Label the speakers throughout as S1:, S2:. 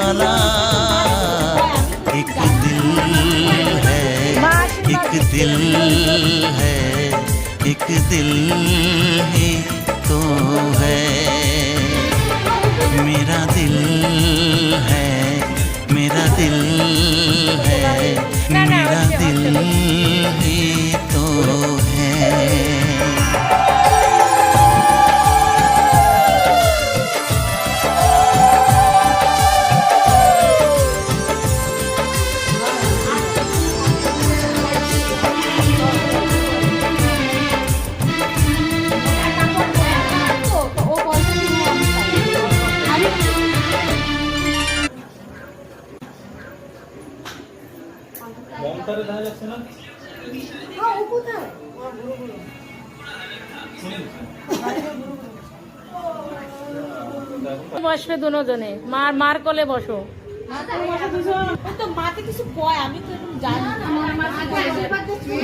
S1: वाला एक दिल है, एक दिल है, एक दिल ही तो है। मेरा दिल है, मेरा दिल है, मेरा दिल ही तो है।
S2: মমতারে দেখা যাচ্ছে না?
S3: হ্যাঁ, ও কোথায়?
S4: বসবে দুজনে, মার মার কোলে বসো।
S3: ও তো মাকে কিছু কয়, আমি তো এরকম জানি না।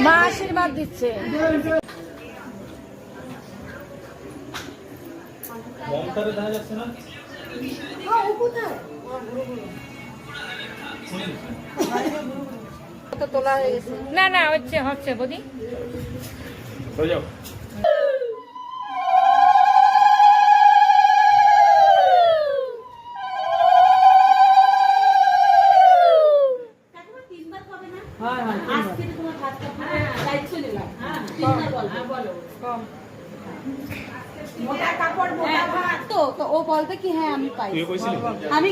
S4: মা আশীর্বাদ দিচ্ছে।
S2: মমতারে দেখা যাচ্ছে না?
S3: হ্যাঁ, ও কোথায়?
S4: তো তোলা হয়ে গেছে। না না হচ্ছে হচ্ছে বদি।
S2: হয়ে যাও।
S3: আজকে তোমার ভাত দায়িত্ব নিলাম। তিনবার বলো। মোটা কাপড় মোটা ভাত তো ও বলতে কি হ্যাঁ আমি পাই।
S2: তুই কইছিলি?
S3: আমি